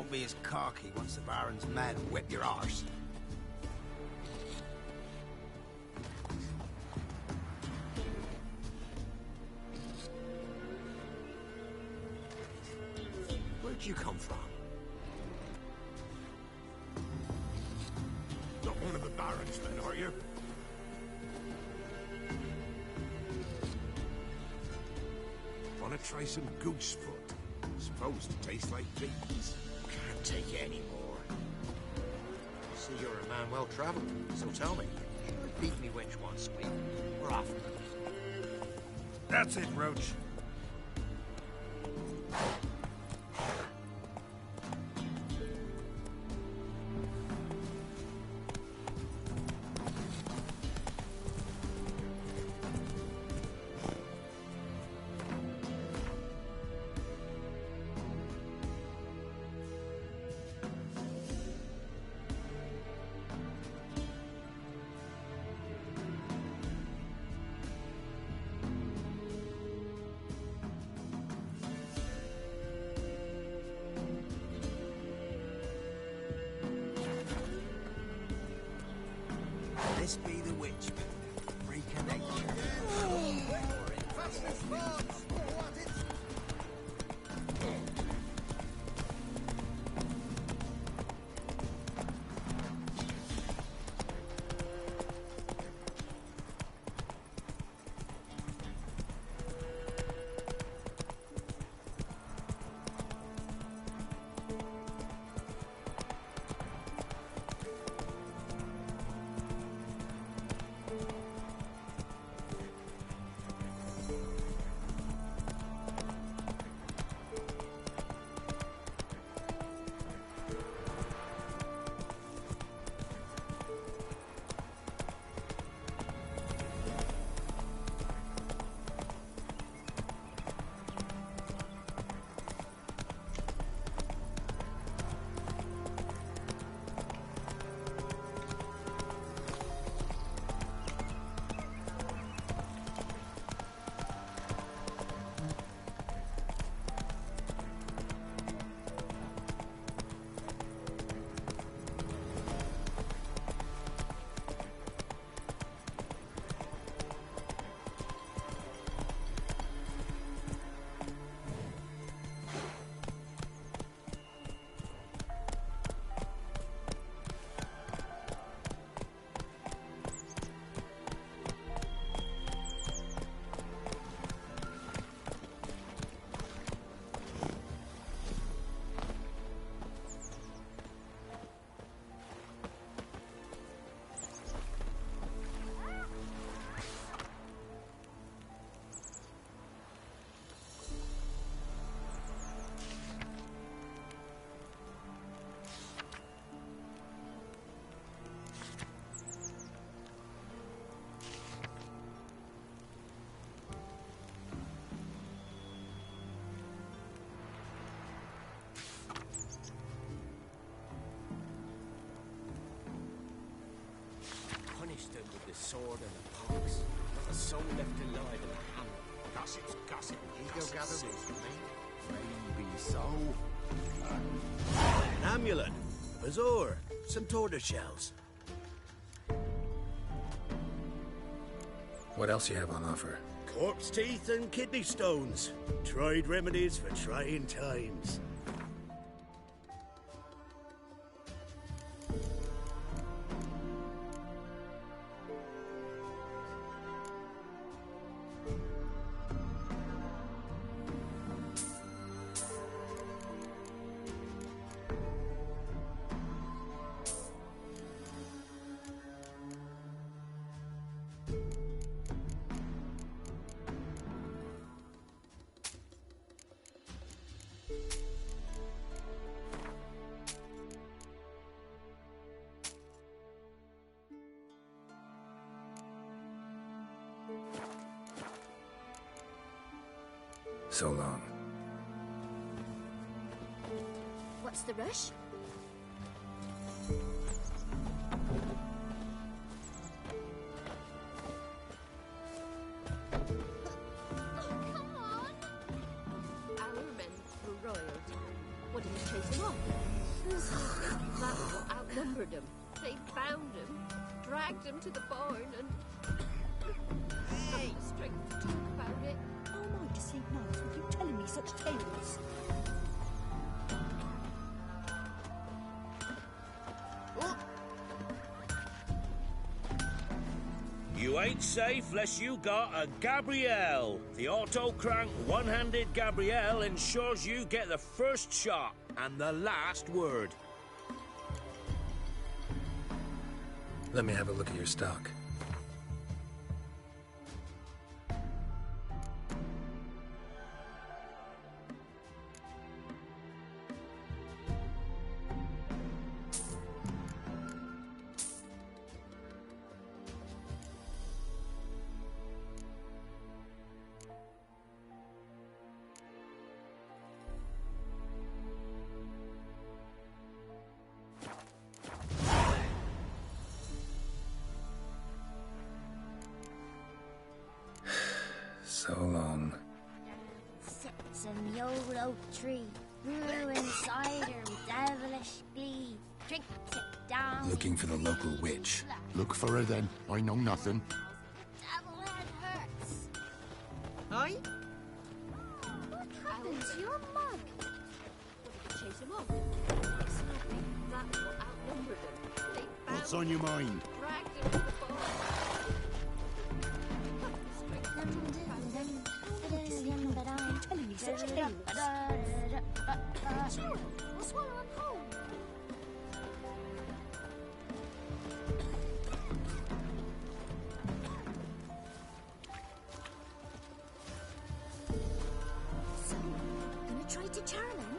won't be as cocky once the Baron's men whip your arse. Where'd you come from? Not one of the Baron's men, are you? Want to try some goose foot? Supposed to taste like beans. Can't take it anymore. See, you're a man well travelled, so tell me, should I beat me wench once a week, or often? That's it, Roach. This be the witch, freak of nature. Stood with the sword and the pox. Not a soul left alive in the hamlet. Gossip's gossip. You go gather roots with me. Maybe so. An amulet, a bazaar, some tortoise shells. What else you have on offer? Corpse teeth and kidney stones. Tried remedies for trying times. So long. What's the rush? Come on! Our men were royalty. What are you chasing off? outnumbered them. They found him, dragged him to the barn, and... Hey! Strength to talk about it. How am I to sleep nights with you telling me such tales? You ain't safe less you got a Gabrielle. The auto-crank one-handed Gabrielle ensures you get the first shot and the last word. Let me have a look at your stock. So long. Sits in the old oak tree, brewing cider with devilish glee. Drinks it down. Looking for the local witch. Look for her then. I know nothing. Devil head hurts. Aye? What happened to your mug? Chase him off. Exactly. That's what outnumbered them. They found What's on your mind? him, dragged him to the barn. Telling me such tales. Sure, we'll swallow him whole. So, gonna try to charm him?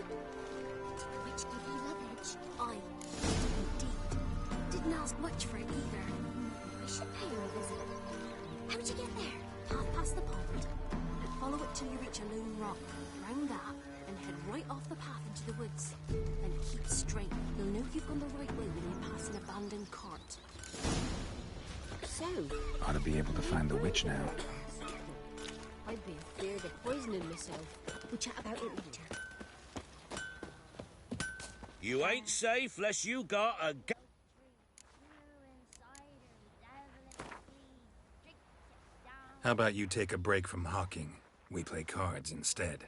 Did the witch give you luggage? I did indeed. Didn't ask much for it either. I should pay her a visit. How'd you get there? Half past the pond. Follow it till you reach a lone rock. Round that, and head right off the path into the woods. Then keep straight. You'll know you've gone the right way when you pass an abandoned cart. So, Ought to be able to find the witch now. I'd be afeard of poisoning myself. we'll chat about it later. You ain't safe less you got a How about you take a break from hawking? We play cards instead.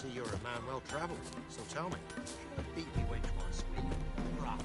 see you're a man well travelled, so tell me, should I beat me wench once a week? We're off.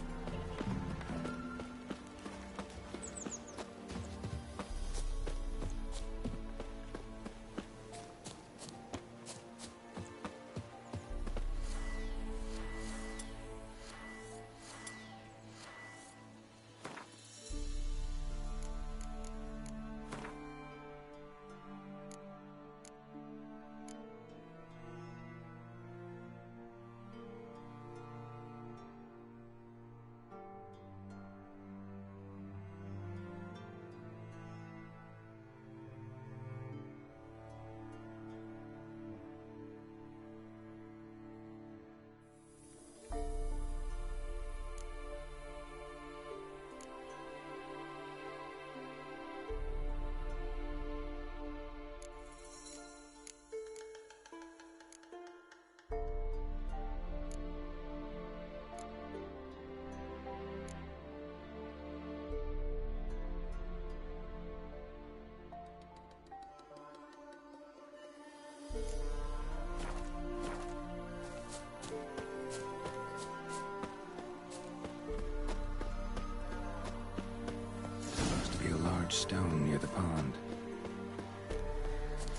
Stone near the pond.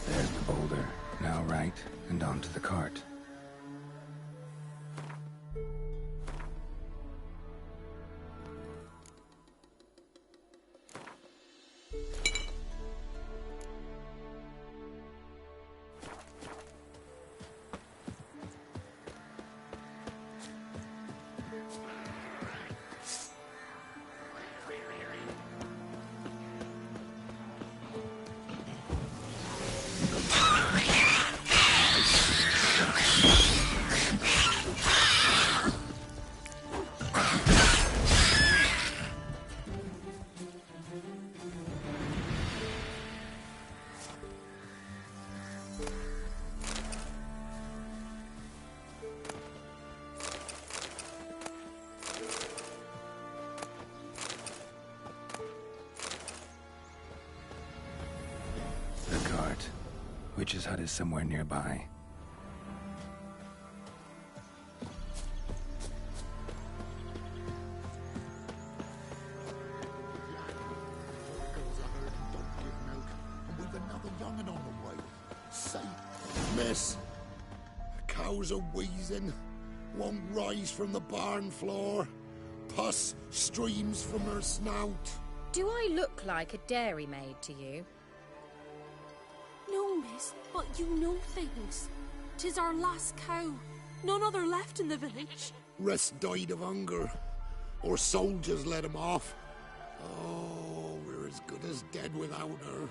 There's the boulder. Now right, and onto the cart. Witch's hut is somewhere nearby. We've another young'un on the way. Say, miss, the cows are wheezing, won't rise from the barn floor. Pus streams from her snout. Do I look like a dairymaid to you? No, miss, but you know things. 'Tis our last cow. None other left in the village. Rest died of hunger, or soldiers let him off. Oh, we're as good as dead without her.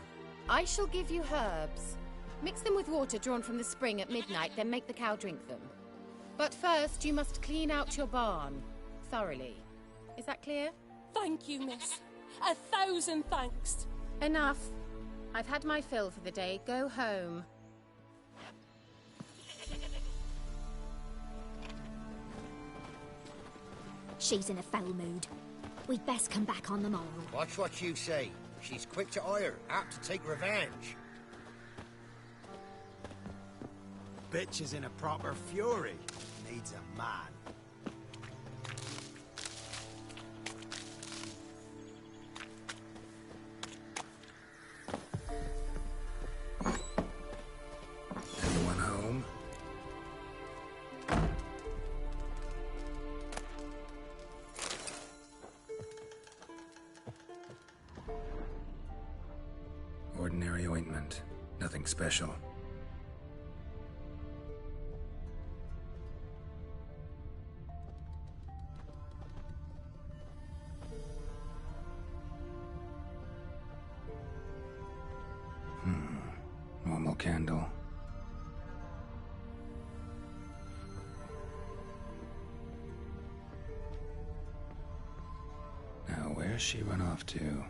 I shall give you herbs. Mix them with water drawn from the spring at midnight, then make the cow drink them. But first, you must clean out your barn. Thoroughly. Is that clear? Thank you, miss. 1,000 thanks. Enough. I've had my fill for the day. Go home. She's in a foul mood. We'd best come back on the morrow. Watch what you say. She's quick to ire, apt to take revenge. Bitch is in a proper fury. Needs a man. Anyone home? Ordinary ointment. Nothing special. Normal candle. Now, where's she run off to?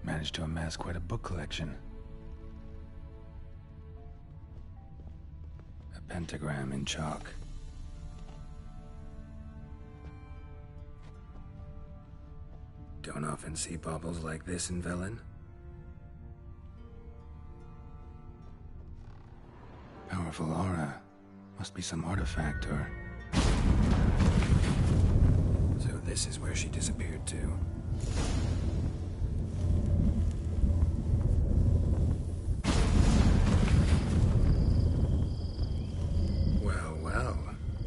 Managed to amass quite a book collection. A pentagram in chalk. Don't often see baubles like this in Velen. Powerful aura. Must be some artifact or... So this is where she disappeared to. Well, well.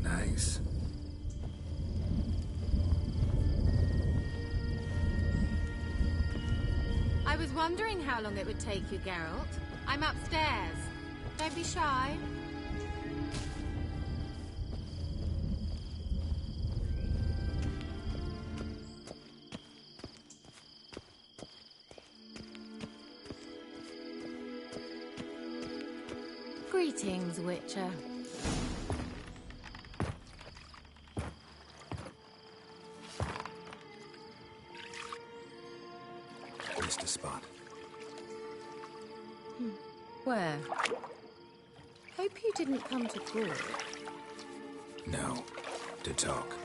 Nice. I was wondering how long it would take you, Geralt. I'm upstairs. Don't be shy. Greetings, Witcher. Missed a spot. Where? Hope you didn't come to call. No. To talk.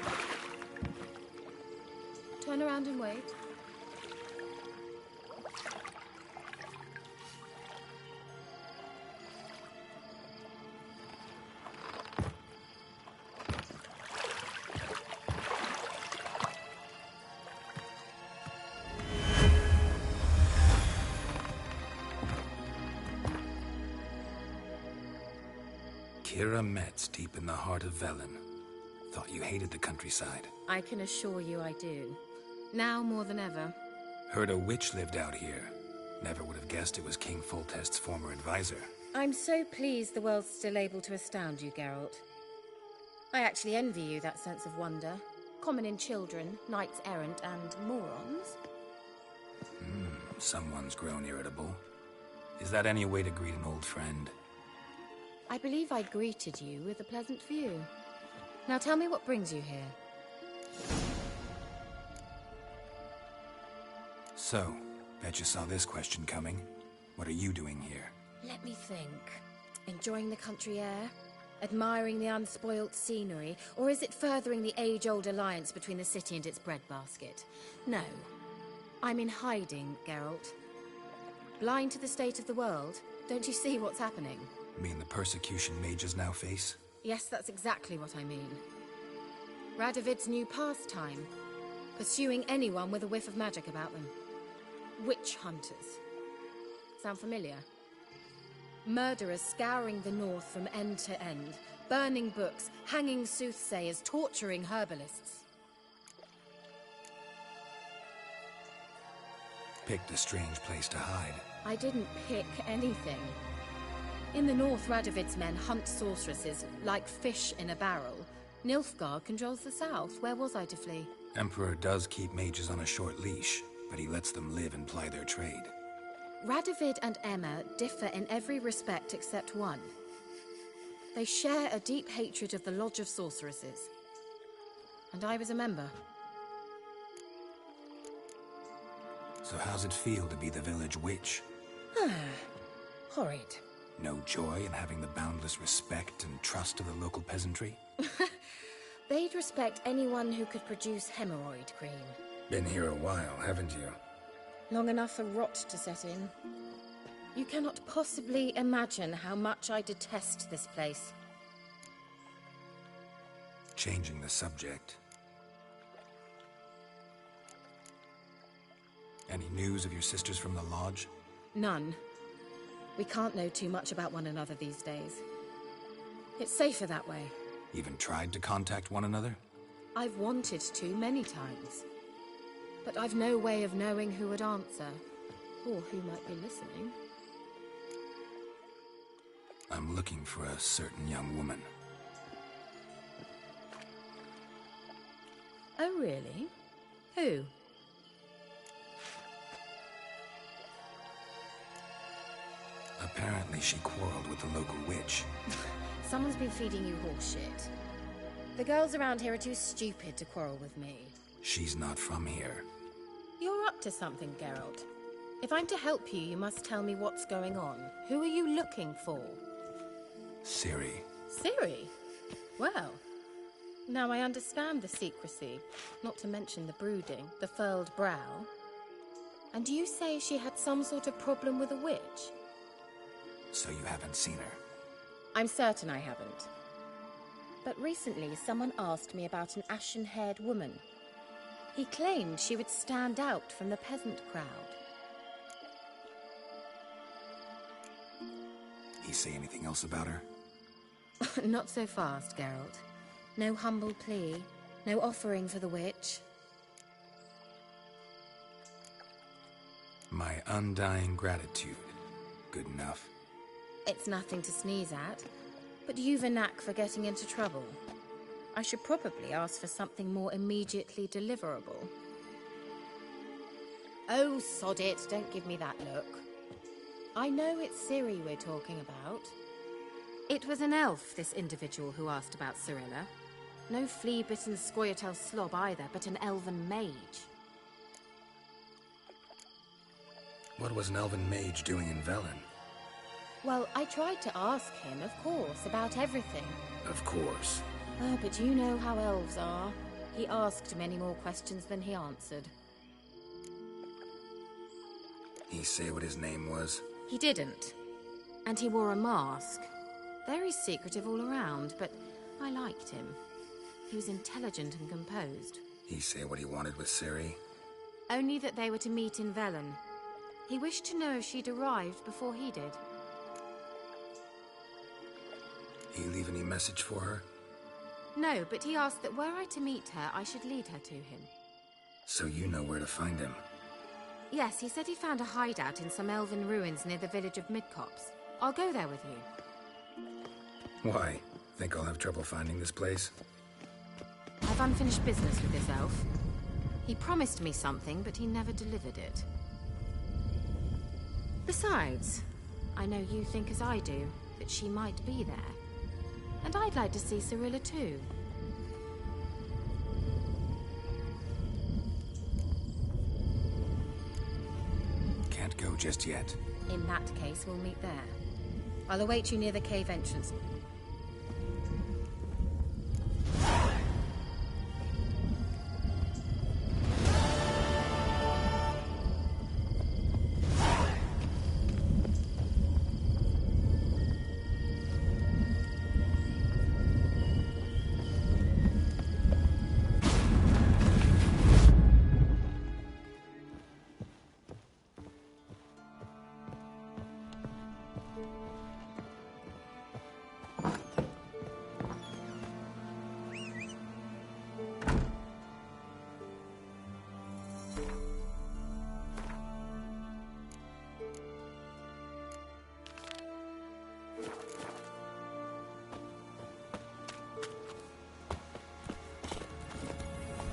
Turn around and wait. Kira Metz, deep in the heart of Velen. Thought you hated the countryside. I can assure you I do. Now more than ever. Heard a witch lived out here. Never would have guessed it was King Foltest's former advisor. I'm so pleased the world's still able to astound you, Geralt. I actually envy you that sense of wonder. Common in children, knights errant, and morons. Someone's grown irritable. Is that any way to greet an old friend? I believe I greeted you with a pleasant view. Now tell me what brings you here. So, bet you saw this question coming. What are you doing here? Let me think. Enjoying the country air? Admiring the unspoilt scenery? Or is it furthering the age-old alliance between the city and its breadbasket? No. I'm in hiding, Geralt. Blind to the state of the world? Don't you see what's happening? Mean the persecution mages now face? Yes, that's exactly what I mean. Radovid's new pastime. Pursuing anyone with a whiff of magic about them. Witch hunters. Sound familiar? Murderers scouring the north from end to end. Burning books, hanging soothsayers, torturing herbalists. Picked a strange place to hide. I didn't pick anything. In the north, Radovid's men hunt sorceresses like fish in a barrel. Nilfgaard controls the south. Where was I to flee? Emperor does keep mages on a short leash, but he lets them live and ply their trade. Radovid and Emma differ in every respect except one. They share a deep hatred of the Lodge of Sorceresses. And I was a member. So how's it feel to be the village witch? Horrid. No joy in having the boundless respect and trust of the local peasantry? They'd respect anyone who could produce hemorrhoid cream. Been here a while, haven't you? Long enough for rot to set in. You cannot possibly imagine how much I detest this place. Changing the subject. Any news of your sisters from the lodge? None. We can't know too much about one another these days. It's safer that way. Even tried to contact one another? I've wanted to many times. But I've no way of knowing who would answer, or who might be listening. I'm looking for a certain young woman. Oh, really? Who? Apparently she quarreled with the local witch. Someone's been feeding you horseshit. The girls around here are too stupid to quarrel with me. She's not from here. You're up to something, Geralt. If I'm to help you, you must tell me what's going on. Who are you looking for? Ciri. Ciri? Well, now I understand the secrecy, not to mention the brooding, the furled brow. And you say she had some sort of problem with a witch? So you haven't seen her? I'm certain I haven't. But recently someone asked me about an ashen-haired woman. He claimed she would stand out from the peasant crowd. He say anything else about her? Not so fast, Geralt. No humble plea, no offering for the witch. My undying gratitude. Good enough. It's nothing to sneeze at, but you've a knack for getting into trouble. I should probably ask for something more immediately deliverable. Oh, sod it, don't give me that look. I know it's Ciri we're talking about. It was an elf, this individual who asked about Cirilla. No flea-bitten Scoia'tael slob either, but an elven mage. What was an elven mage doing in Velen? Well, I tried to ask him, of course, about everything. Of course. Oh, but you know how elves are. He asked many more questions than he answered. He say what his name was? He didn't. And he wore a mask. Very secretive all around, but I liked him. He was intelligent and composed. He say what he wanted with Ciri? Only that they were to meet in Velen. He wished to know if she'd arrived before he did. He leave any message for her? No, but he asked that were I to meet her, I should lead her to him. So you know where to find him? Yes, he said he found a hideout in some elven ruins near the village of Midcopse. I'll go there with you. Why? Think I'll have trouble finding this place? I've unfinished business with this elf. He promised me something, but he never delivered it. Besides, I know you think as I do, that she might be there. And I'd like to see Cirilla too. Can't go just yet. In that case, we'll meet there. I'll await you near the cave entrance.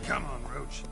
Come on, Roach.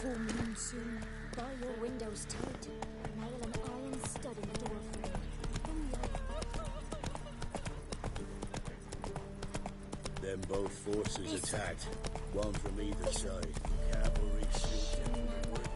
Full moon soon. Bar your windows tight. Nail and iron's stud in the door for him. Then both forces attacked, one from either side. Cavalry swooped in and worked.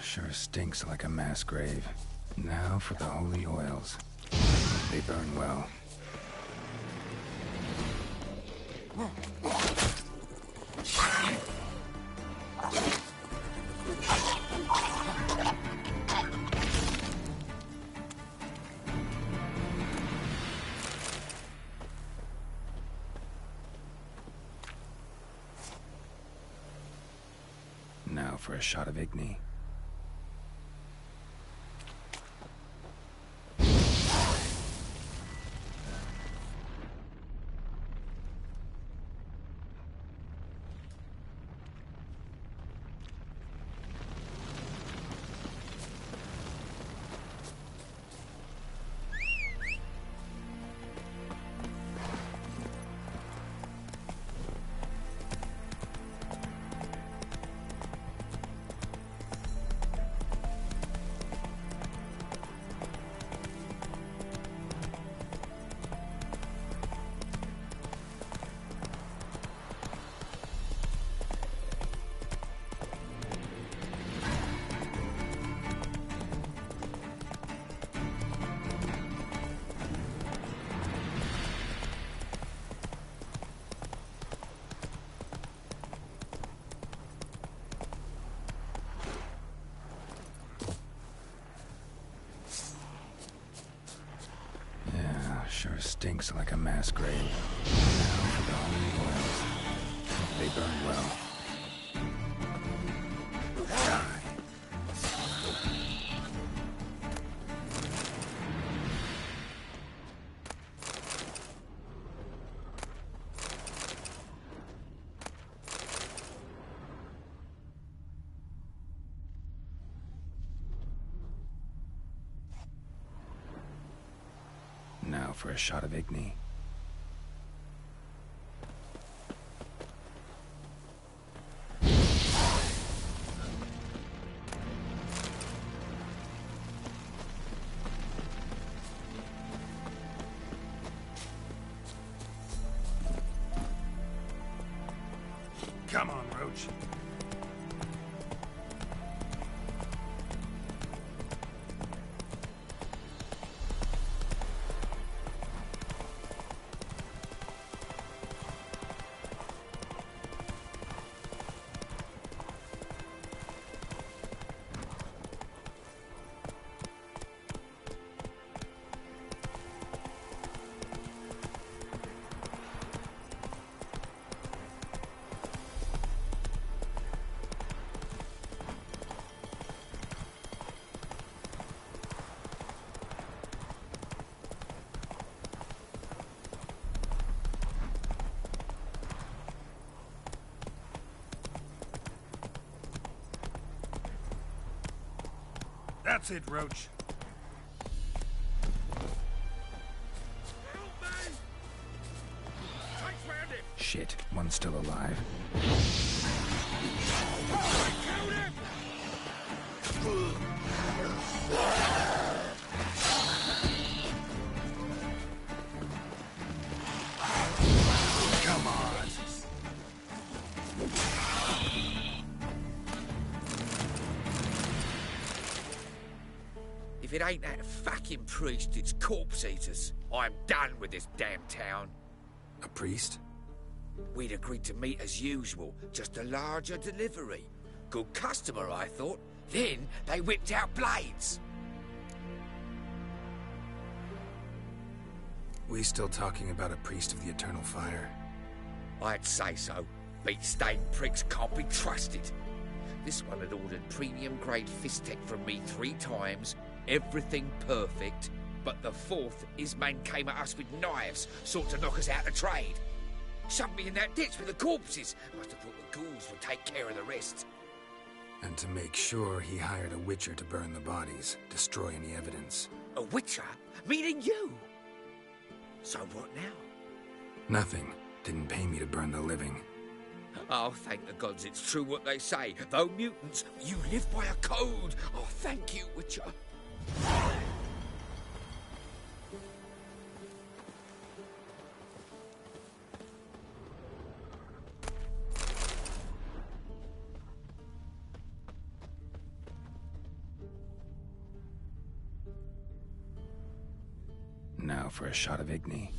Sure stinks like a mass grave. Now for the holy oils. They burn well. Now for a shot of Igni. Sure stinks like a mass grave. Now for the holy oils. They burn well. Die. Now for a shot of Igni. Come on, Roach. That's it, Roach. Shit, one's still alive. Come on. If it ain't that fucking priest, it's corpse eaters. I'm done with this damn town. A priest? We'd agreed to meet as usual, just a larger delivery. Good customer, I thought. Then they whipped out blades. We still talking about a priest of the Eternal Fire? I'd say so. Beat-stained pricks can't be trusted. This one had ordered premium-grade fist tech from me 3 times, everything perfect, but the 4th, his man came at us with knives, sought to knock us out of trade. Shoved me in that ditch with the corpses. Must have thought the ghouls would take care of the rest. And to make sure, he hired a witcher to burn the bodies, destroy any evidence. A witcher? Meaning you? So what now? Nothing. Didn't pay me to burn the living. Oh, thank the gods it's true what they say. Though mutants, you live by a code. Oh, thank you, Witcher. Now for a shot of Igni.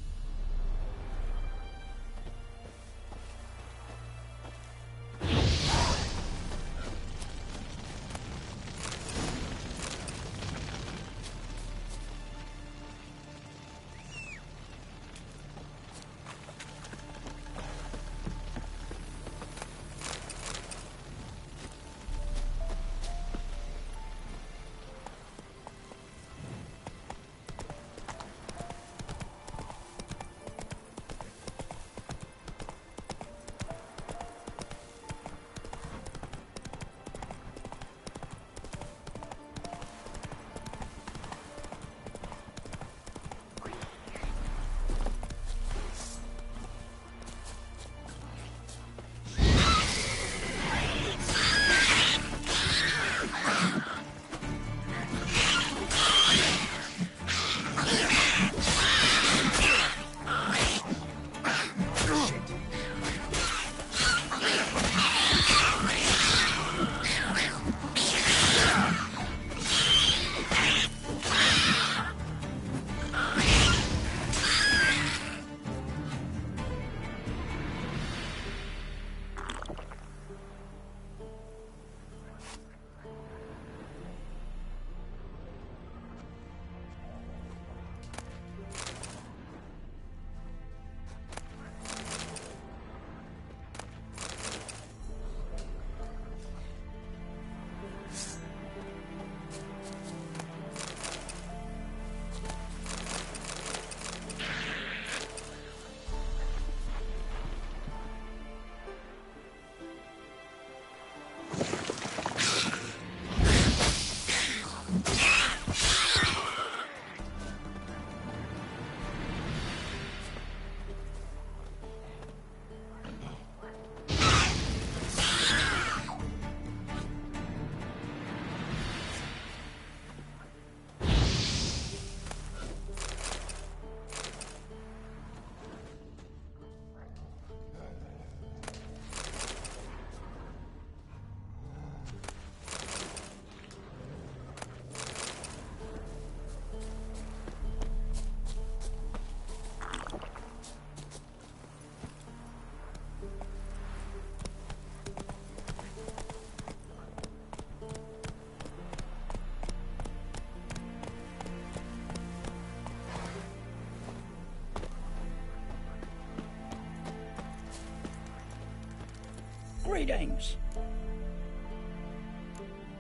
Greetings.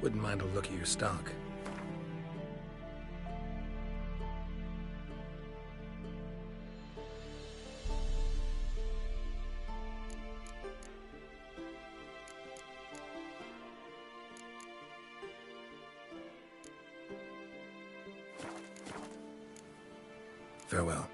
Wouldn't mind a look at your stock. Farewell.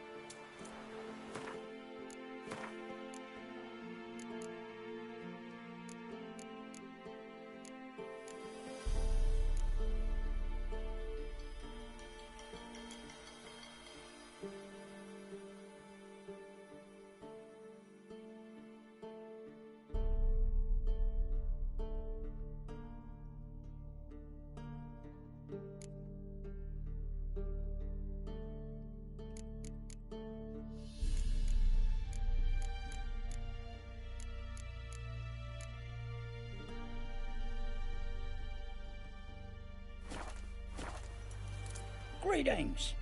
Greetings.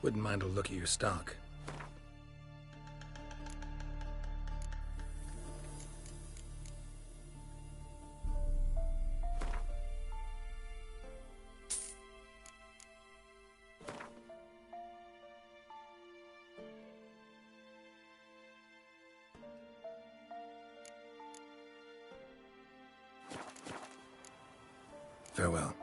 Wouldn't mind a look at your stock. Farewell.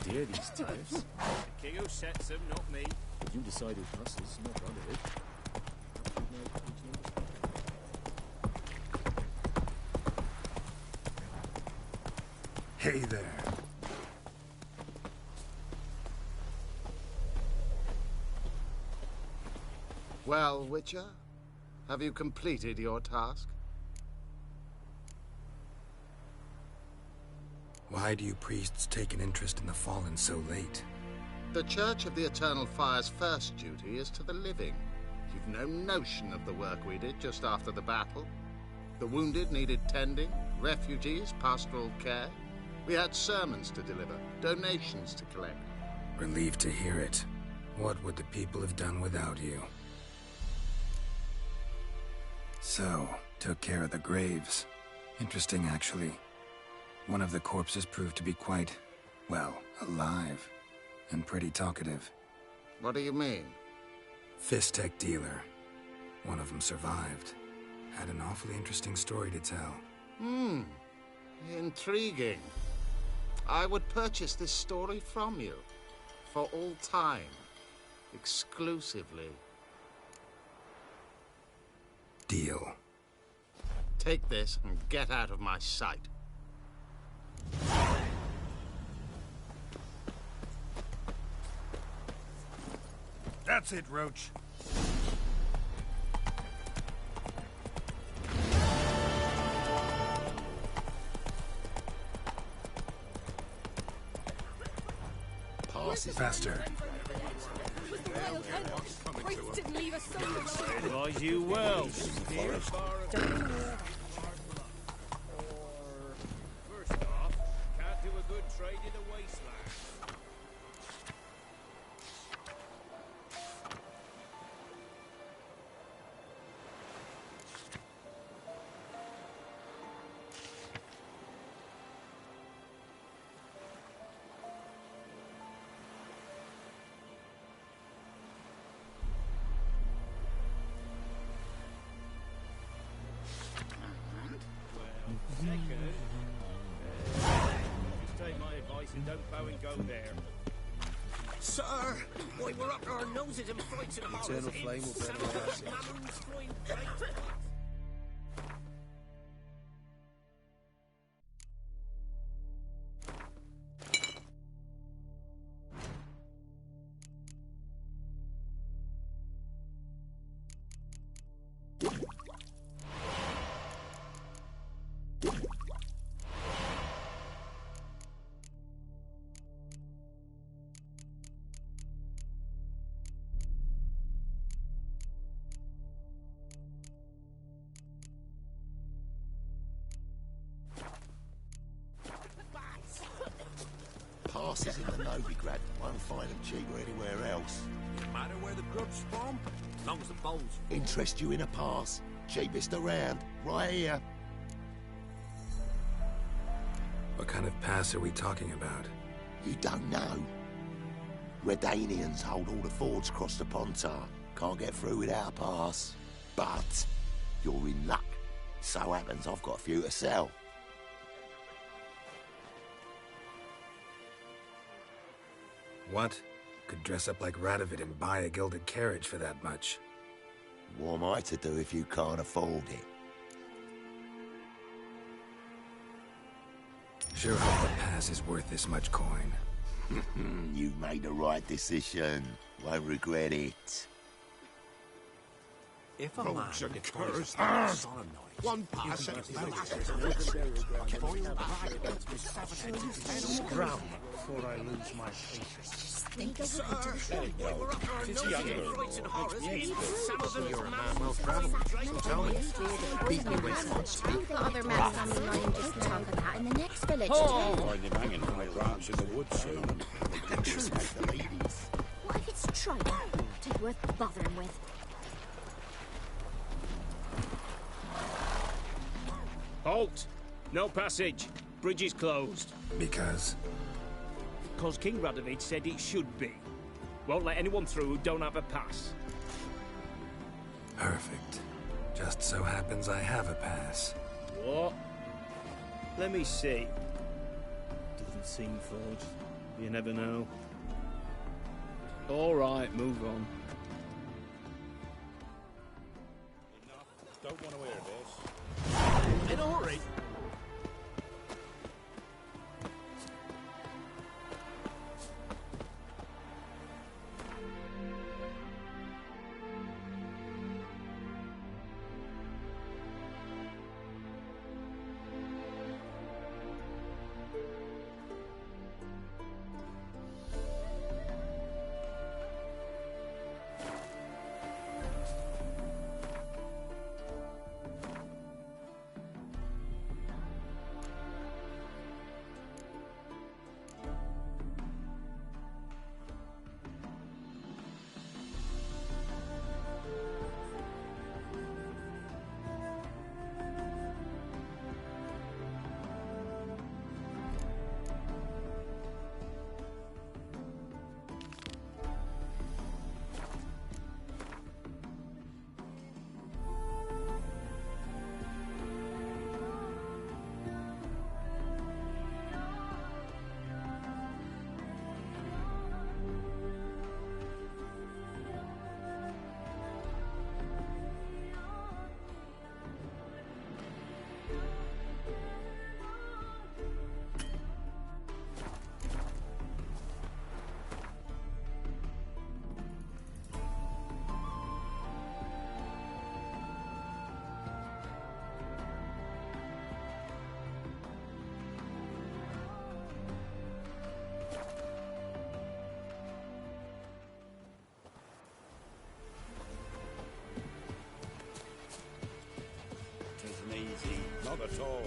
Dear these tariffs. The king who sets them, not me. But you decide who passes, not Radovid. Hey there. Well, Witcher, have you completed your task? Why do you priests take an interest in the fallen so late? The Church of the Eternal Fire's first duty is to the living. You've no notion of the work we did just after the battle. The wounded needed tending, refugees, pastoral care. We had sermons to deliver, donations to collect. Relieved to hear it. What would the people have done without you? So, took care of the graves. Interesting, actually. One of the corpses proved to be quite, well, alive. And pretty talkative. What do you mean? Fistech dealer. One of them survived. Had an awfully interesting story to tell. Intriguing. I would purchase this story from you. For all time. Exclusively. Deal. Take this and get out of my sight. That's it, Roach. Faster. Advise you well. First off, can't do a good trade in a wasteland. Just take my advice and don't bow and go there. Sir, why we're up to our noses in fights and horrors. Eternal flame will burn our ashes. passes in the Novigrad. Won't find them cheaper anywhere else. No matter where the grub's from, as long as the bowl's full. Interest you in a pass? Cheapest around, right here. What kind of pass are we talking about? You don't know? Redanians hold all the fords across the Pontar. Can't get through without a pass. But you're in luck. So happens I've got a few to sell. What? Could dress up like Radovid and buy a gilded carriage for that much. What am I to do if you can't afford it? Sure hope the pass is worth this much coin. You've made the right decision. Won't regret it. If a man declares one pass and Drown before I lose my patience. You're a man well travelled. So tell me. Beat me with once. The other men on the line just talk of that in the next village. Find him hanging from a branch in the woods soon. What if it's Triton? Take worth bothering with. Halt! No passage. Bridge is closed. Because? Because King Radovid said it should be. Won't let anyone through who don't have a pass. Perfect. Just so happens I have a pass. What? Let me see. Doesn't seem forged. You never know. All right, move on. Don't want to hear this. In a hurry. Easy. Not at all.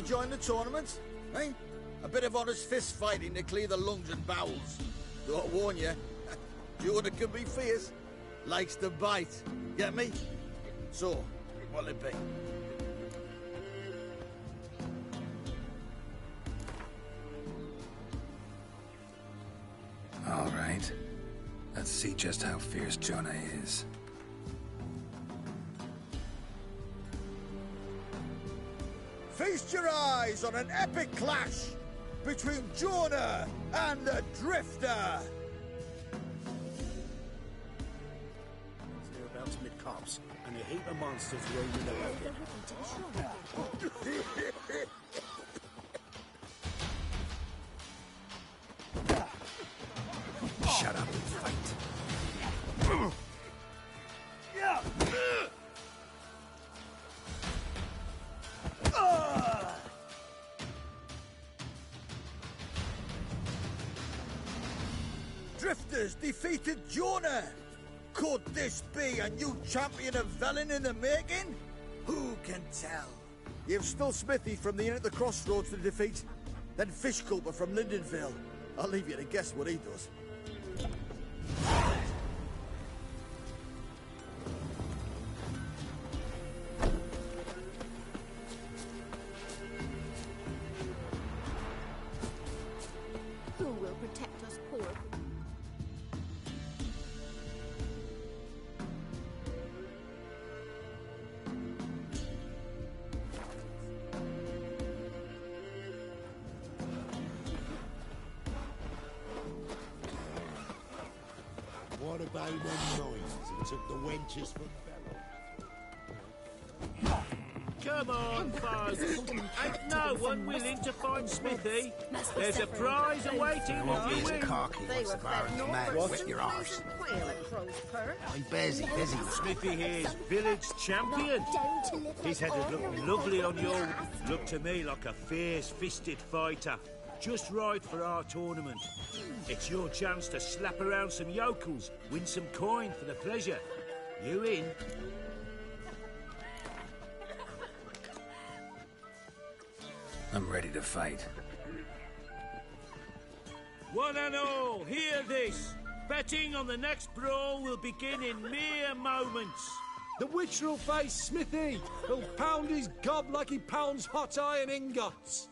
Join the tournament, eh? A bit of honest fist fighting to clear the lungs and bowels. Though I warn you, Jordan can be fierce. Likes to bite. Get me? So, what'll it be? All right. Let's see just how fierce Jonah is. Feast your eyes on an epic clash between Jonah and the Drifter. Thereabouts mid-copse, and a heap of monsters roaming around it. shut up and fight. Drifters defeated Jonah! Could this be a new champion of Velen in the making? Who can tell? You've still Smithy from the inn at the crossroads to defeat, then Fishculper from Lindenville. I'll leave you to guess what he does. Who will protect us poor? What about them noises that took the wenches for Come on, folks. Ain't no one willing to find Smithy. There's a prize awaiting if you win. They were fed What? your arse. Quail at Crow's Perch. I'm busy. Smithy here's village champion. His head would look lovely on your... Look to me like a fierce-fisted fighter. Just right for our tournament. It's your chance to slap around some yokels, win some coin for the pleasure. You in? I'm ready to fight. One and all, hear this. Betting on the next brawl will begin in mere moments. The witcher will face Smithy. He'll pound his gob like he pounds hot iron ingots.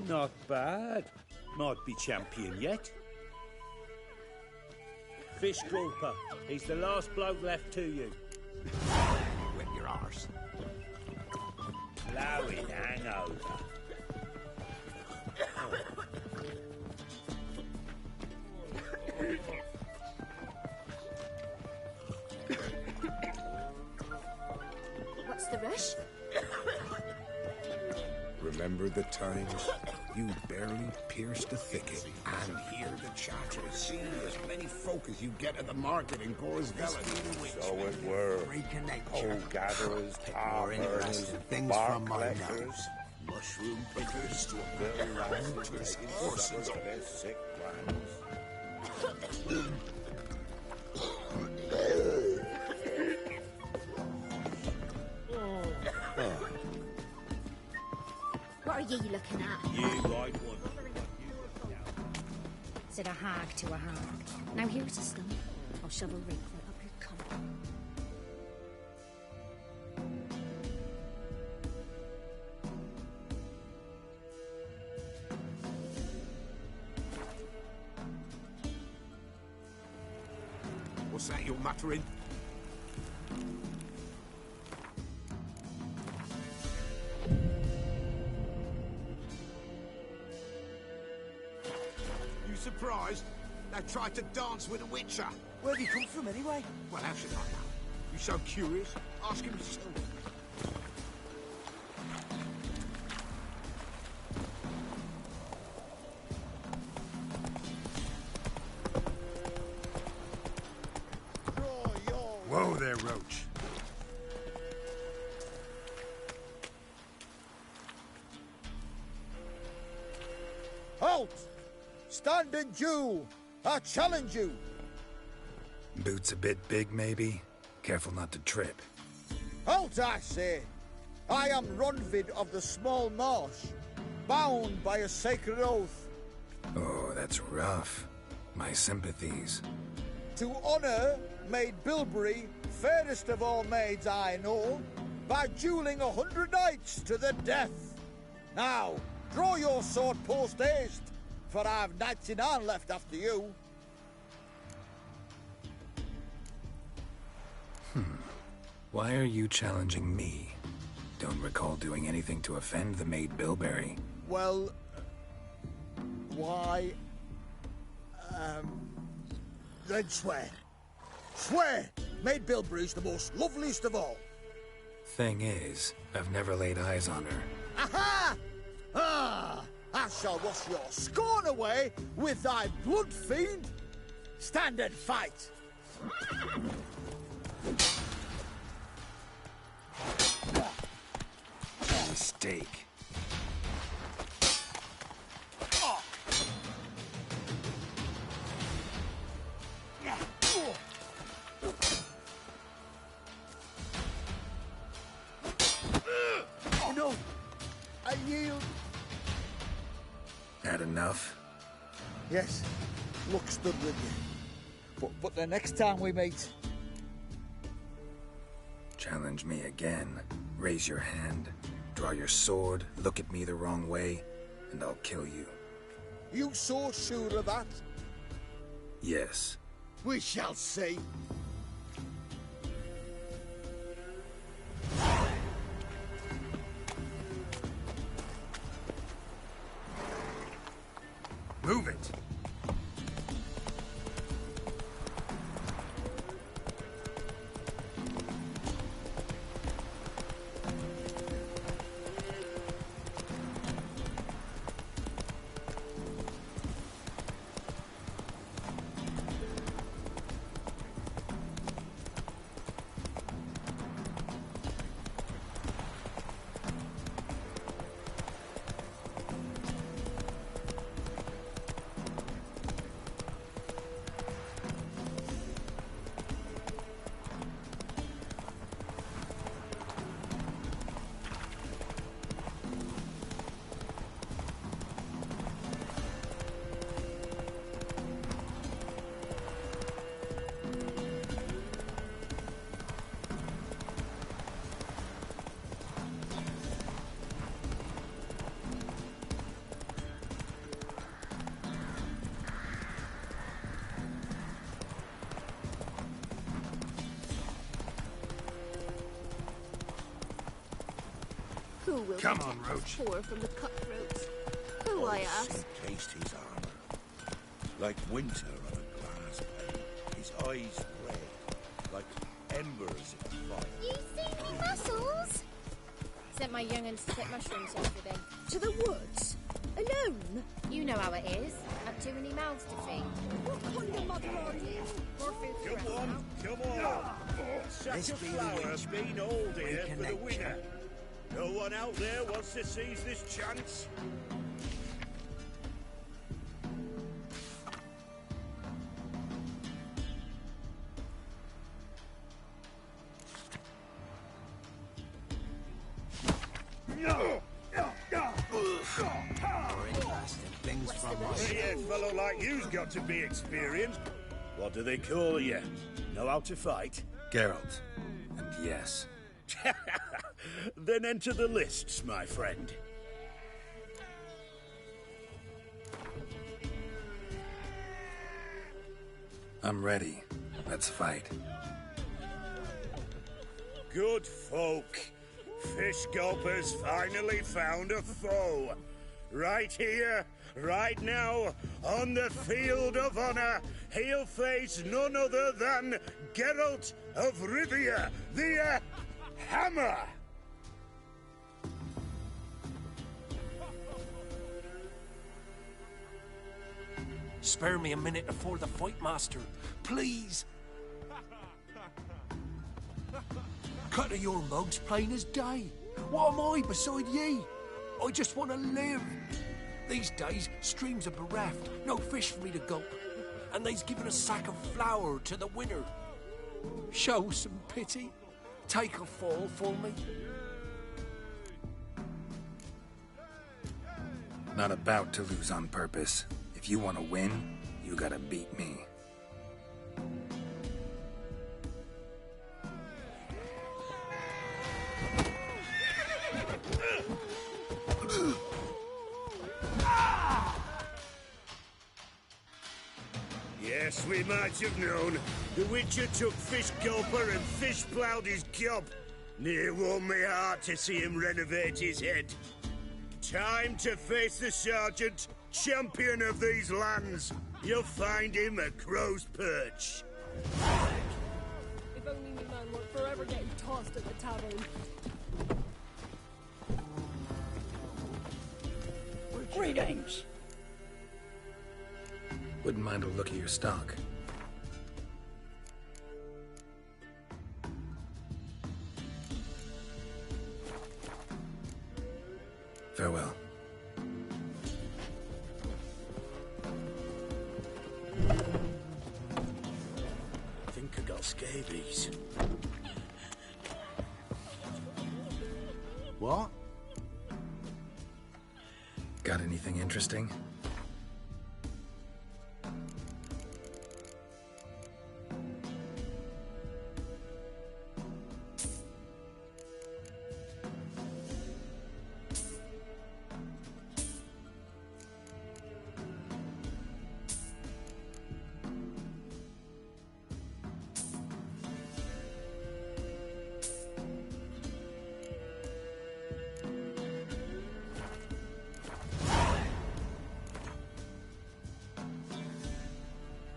Not bad. Might be champion yet. Fishculper, he's the last bloke left to you. Wet your arse. Blowing hangover. What's the rush? Remember the times you barely pierced the thicket and hear the chatter, see as many folk as you get at the market in Gorsvellen. So it were. Coal gatherers, tar burners, bark collectors, mushroom pickers, hunters, horses. Sick ones. What are ye looking at? You right one. Said a hag to a hag. Now here's a stump. I'll shove a wrinkle up your collar. What's that you're muttering? You surprised? They tried to dance with a witcher. Where'd he come from anyway? Well, how should I know? You so curious? Ask him yourself. Whoa there, Roach. Halt! Stand and Jew! I challenge you! Boots a bit big, maybe? Careful not to trip. Halt, I say! I am Ronvid of the Small Marsh, bound by a sacred oath. Oh, that's rough. My sympathies. To honor Maid Bilberry, fairest of all maids I know, by dueling 100 knights to the death. Now, draw your sword post haste, for I've 99 left after you. Why are you challenging me? Don't recall doing anything to offend the Maid Bilberry. Well, why, Then swear. Swear! Made Bill Bruce the most loveliest of all. Thing is, I've never laid eyes on her. Aha! Ah! I shall wash your scorn away with thy blood fiend. Stand and fight. Mistake. No, I yield. Had enough? Yes, luck stood with you. But the next time we meet... Challenge me again. Raise your hand. Draw your sword. Look at me the wrong way. And I'll kill you. You so sure of that? Yes. We shall see. Move it! Who will Come on, Roach. Poor from the cutthroats? Who, I ask? Taste his armor. Like winter on a glass pane. His eyes red. Like embers in a fire. You see me muscles? Sent my young'uns to pick mushrooms yesterday. To the woods? Alone? You know how it is. Have too many mouths to feed. What kind of mother are you? More food for Come on, come on. Sack of flour been old here for the winner. No one out there wants to seize this chance? A fellow like you's got to be experienced. What do they call you? Know how to fight? Geralt. And yes. Then enter the lists, my friend. I'm ready. Let's fight. Good folk. Fish Gulper's finally found a foe. Right here, right now, on the field of honor, he'll face none other than Geralt of Rivia, the Hammer. Spare me a minute before the fight, Master. Please. Cut of your mugs plain as day. What am I beside ye? I just want to live. These days, streams are bereft. No fish for me to gulp. And they's given a sack of flour to the winner. Show some pity. Take a fall for me. Not about to lose on purpose. If you want to win, you gotta beat me. Yes, we might have known. The Witcher took Fish Gulper and fish ploughed his gob. Near warmed me heart to see him renovate his head. Time to face the Sergeant, champion of these lands. You'll find him a crow's perch. If only my man weren't forever getting tossed at the tavern. Greetings. Wouldn't mind a look at your stock. Farewell. I think I got scabies. What? Got anything interesting?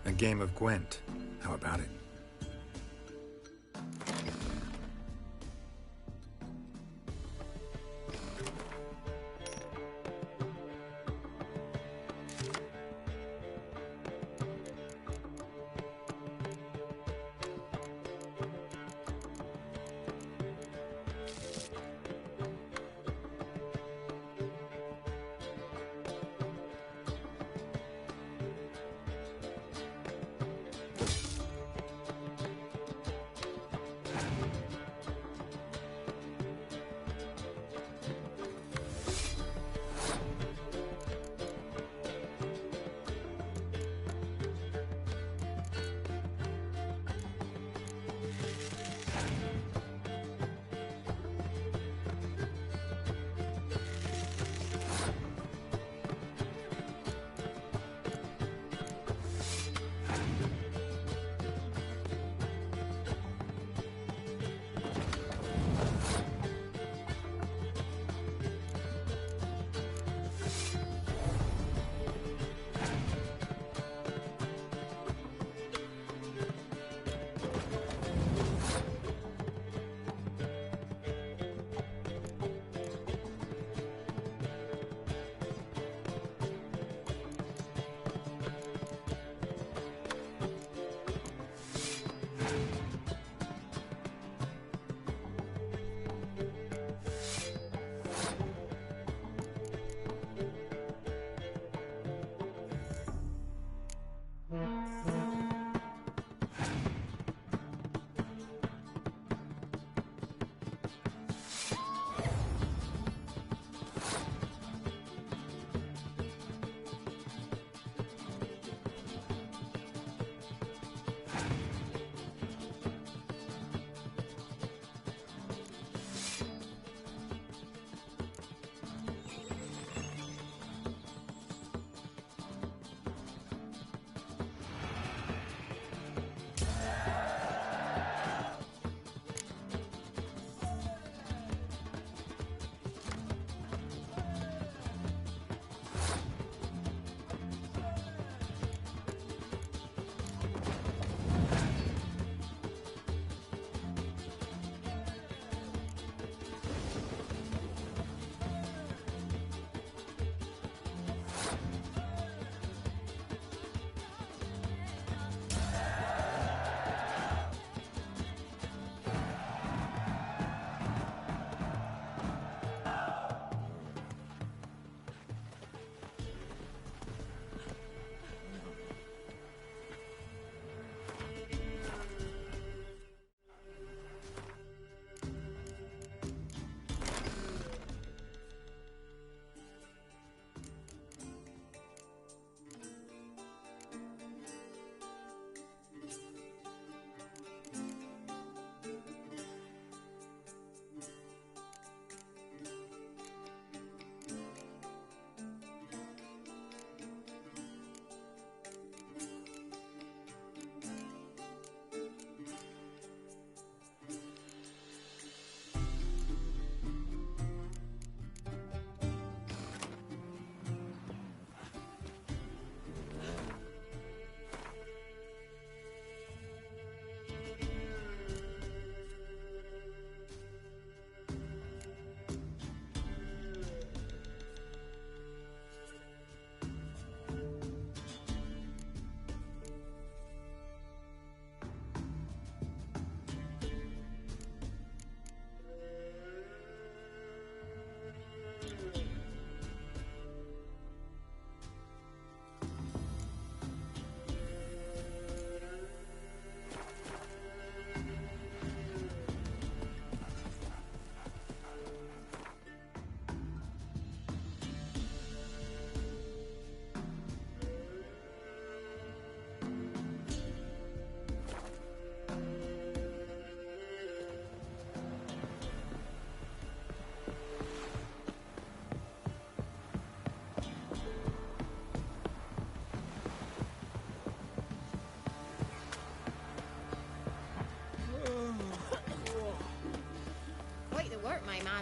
A game of Gwent. How about it?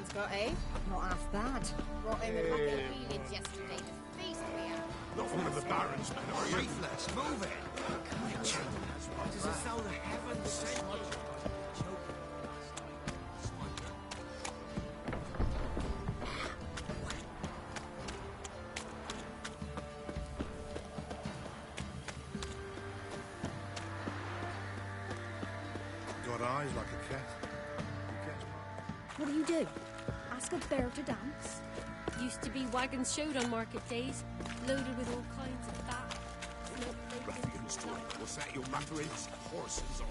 man's got, eh? Not half bad. Brought in with Rocky Wheelings yesterday to feast we are. Not one of the Baron's men, are you? Ruthless, move it! It is as though the heavens sent you. Got eyes like a cat. What do? Ask a bear to dance? Used to be wagons showed on market days, loaded with all kinds of fat. Ruffians talk. What's that your mutterings? Horses on.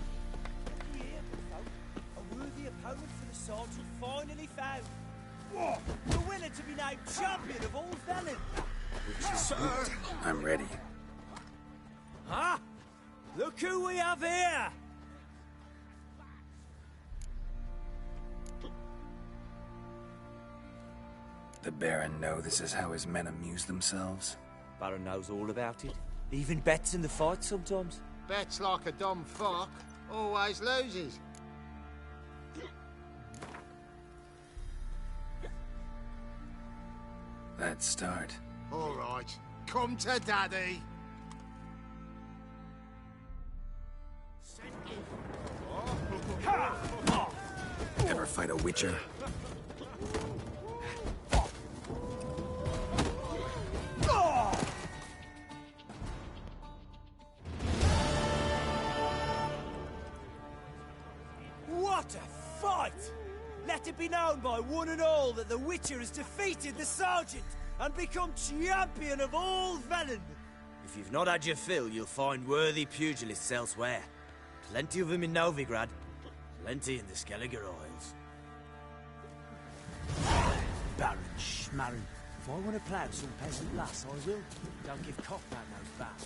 A worthy opponent for the sergeant finally found. What? The winner to be named champion of all Velen. Sir! I'm ready. Huh? Look who we have here! The Baron know this is how his men amuse themselves? Baron knows all about it. Even bets in the fight sometimes. Bets like a dumb fuck. Always loses. Let's start. All right. Come to Daddy. Ever fight a witcher? What a fight! Let it be known by one and all that the Witcher has defeated the Sergeant and become champion of all Velen. If you've not had your fill, you'll find worthy pugilists elsewhere. Plenty of them in Novigrad, plenty in the Skelliger Isles. Baron Schmarren, if I want to plough some peasant lass, I will. Don't give cock that nose back.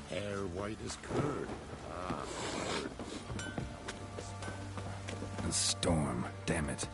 Hair white as curd. Ah, curd. A storm, damn it.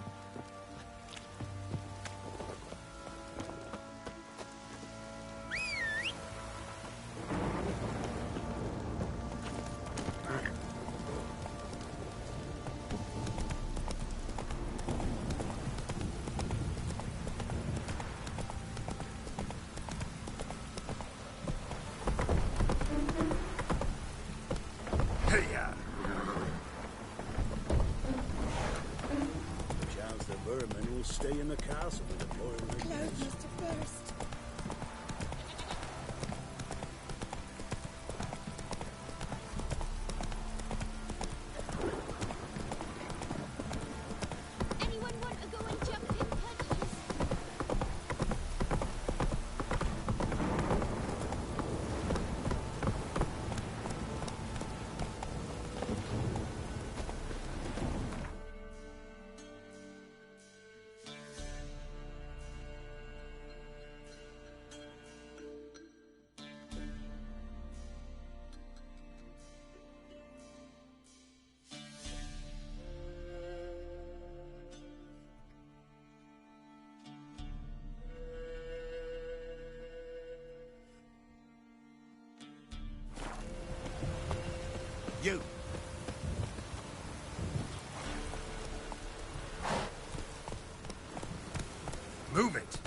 Stay in the castle with a boy like Cloud this. must have burst. Anyone want to go and jump in punches? You! Move it!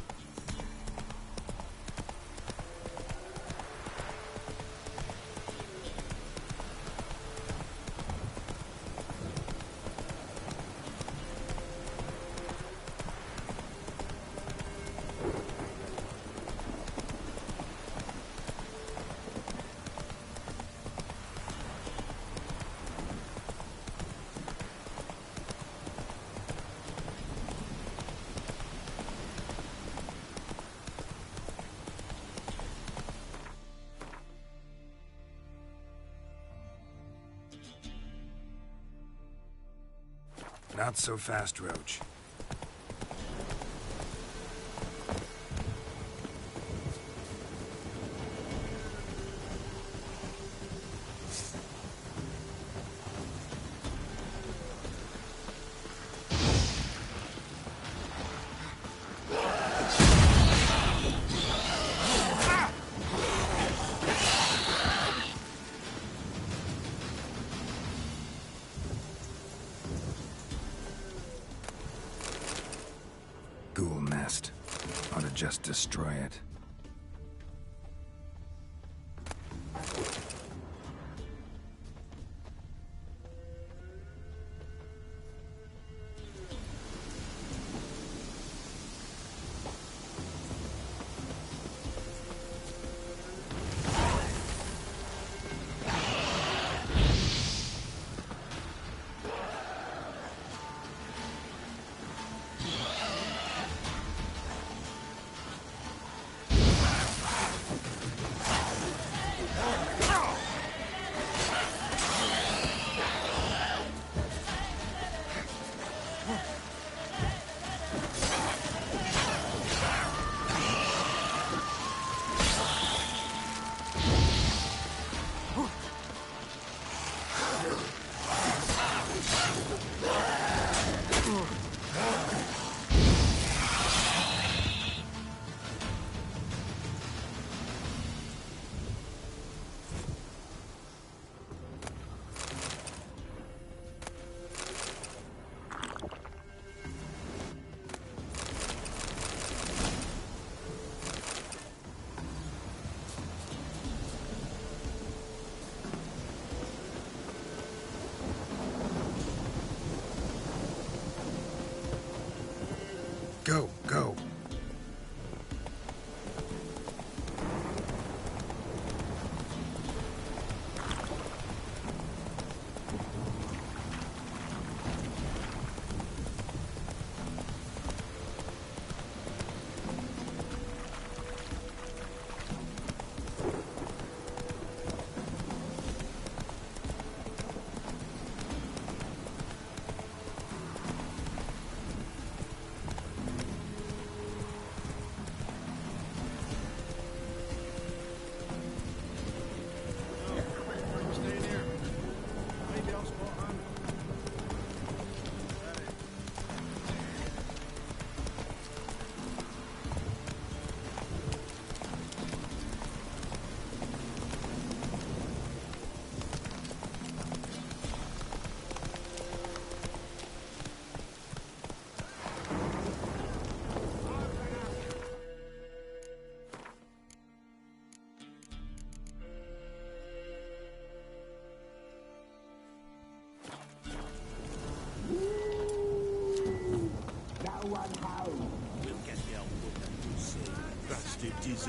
Not so fast, Roach. Ghoul nest. Ought to just destroy it.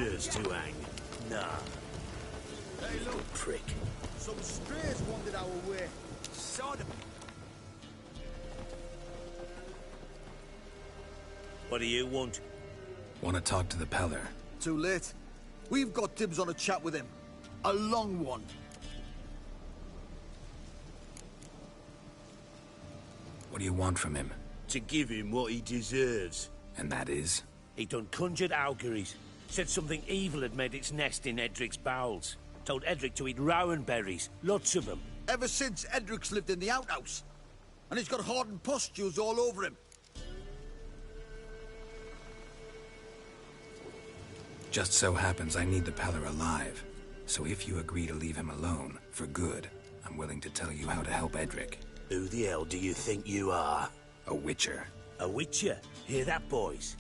deserves to hang. Nah. Hey, look, prick. Some strays wandered our way. Sodom. What do you want? Want to talk to the Peller. Too late. We've got dibs on a chat with him. A long one. What do you want from him? To give him what he deserves. And that is? He done conjured auguries. Said something evil had made its nest in Edric's bowels. Told Edric to eat rowan berries. Lots of them. Ever since Edric's lived in the outhouse. And he's got hardened pustules all over him. Just so happens I need the Peller alive. So if you agree to leave him alone, for good, I'm willing to tell you how to help Edric. Who the hell do you think you are? A witcher. A witcher? Hear that, boys?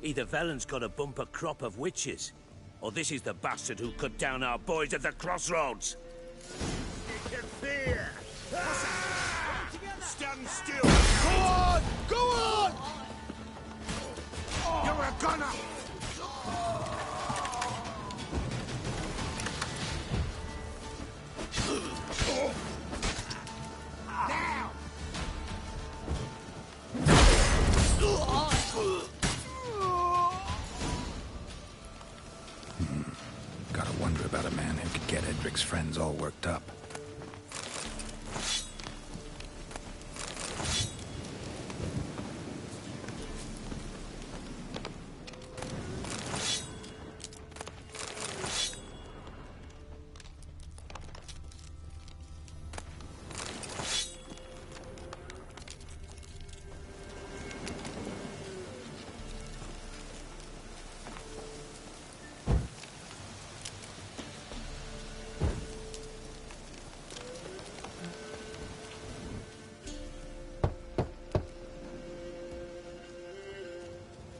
Either Velen's got a bumper crop of witches, or this is the bastard who cut down our boys at the crossroads. You can fear. Stand still! Go on! Go on! You're a gunner! Now! Gotta wonder about a man who could get Edric's friends all worked up.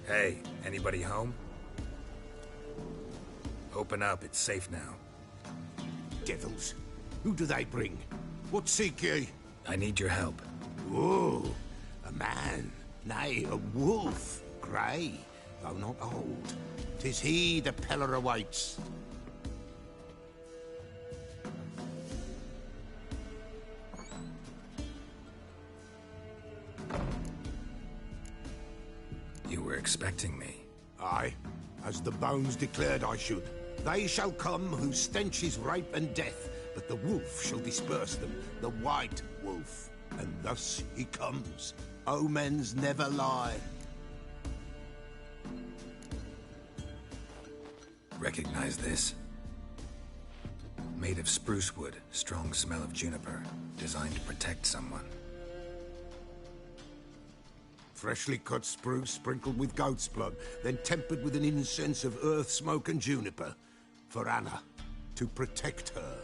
Hey, anybody home? Open up, it's safe now. Devils. Who do they bring? What seek ye? I need your help. Oh, a man. Nay, a wolf. Grey, though not old. 'Tis he the Peller awaits. You were expecting me. Aye, as the bones declared I should. They shall come whose stench is rape and death, but the wolf shall disperse them, the white wolf. And thus he comes. Omens never lie. Recognize this? Made of spruce wood, strong smell of juniper, designed to protect someone. Freshly cut spruce sprinkled with goat's blood, then tempered with an incense of earth, smoke and juniper. For Anna, to protect her.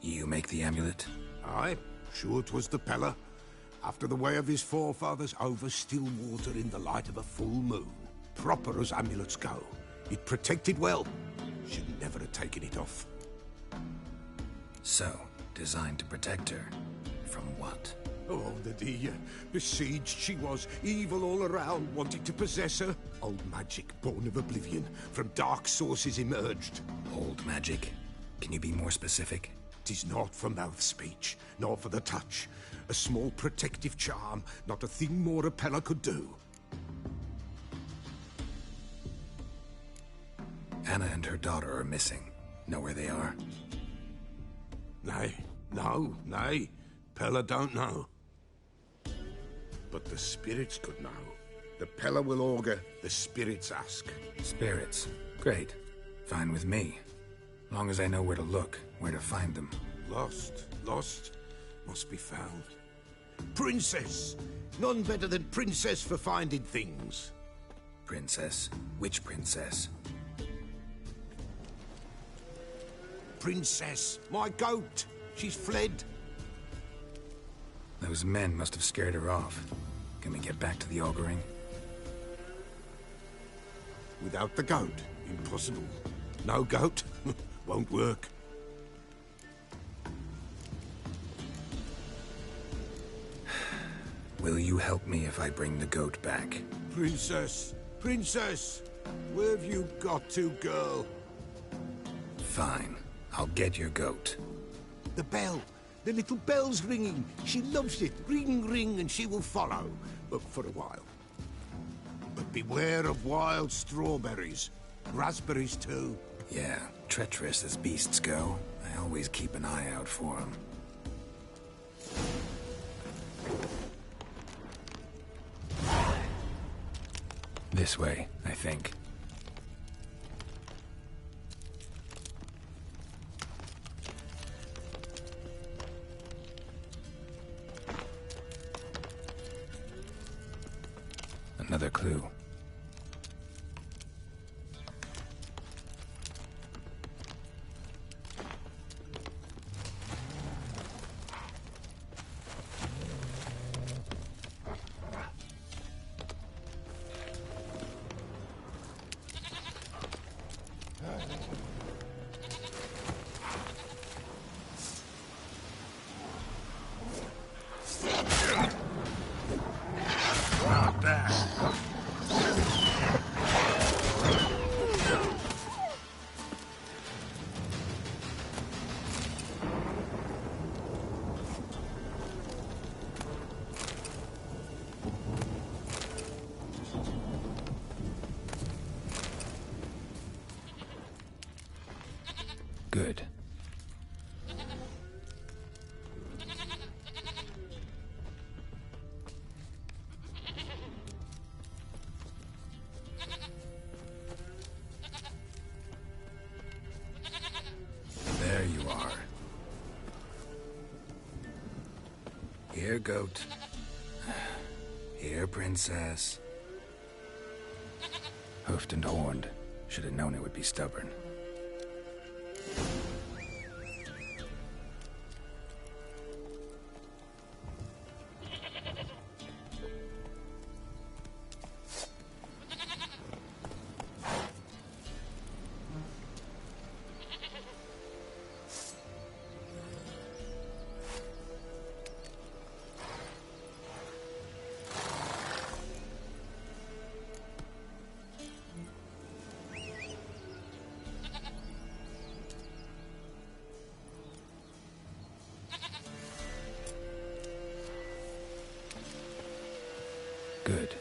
You make the amulet? Aye, sure 'twas the Peller. After the way of his forefathers, over still water in the light of a full moon. Proper as amulets go. It protected well. Should never have taken it off. So, designed to protect her. From what? Oh, the besieged she was, evil all around, wanted to possess her. Old magic, born of oblivion, from dark sources emerged. Old magic? Can you be more specific? 'Tis not for mouth speech, nor for the touch. A small protective charm, not a thing more a Peller could do. Anna and her daughter are missing. Know where they are? Nay, nay. Peller don't know. But the spirits could know. The Peller will augur, the spirits ask. Spirits? Great. Fine with me. Long as I know where to look, where to find them. Lost, must be found. Princess! None better than Princess for finding things. Princess? Which princess? Princess, my goat! She's fled. Those men must have scared her off. Can we get back to the auguring? Without the goat, impossible. No goat, won't work. Will you help me if I bring the goat back? Princess, Princess, where have you got to, girl? Fine. I'll get your goat. The bell. The little bell's ringing. She loves it. Ring, ring, and she will follow. But for a while. But beware of wild strawberries. Raspberries, too. Yeah, treacherous as beasts go. I always keep an eye out for them. This way, I think. Another clue. Good. There you are. Here, goat. Here, princess. Hoofed and horned. Should have known it would be stubborn. Good.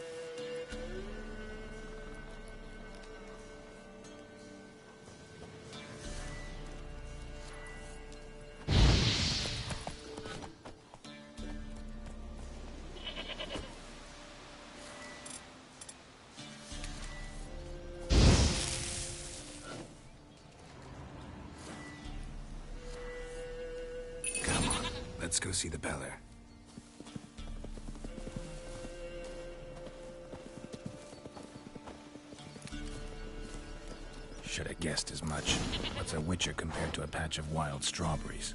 Come on, let's go see the Beller. Should have guessed as much. What's a witcher compared to a patch of wild strawberries?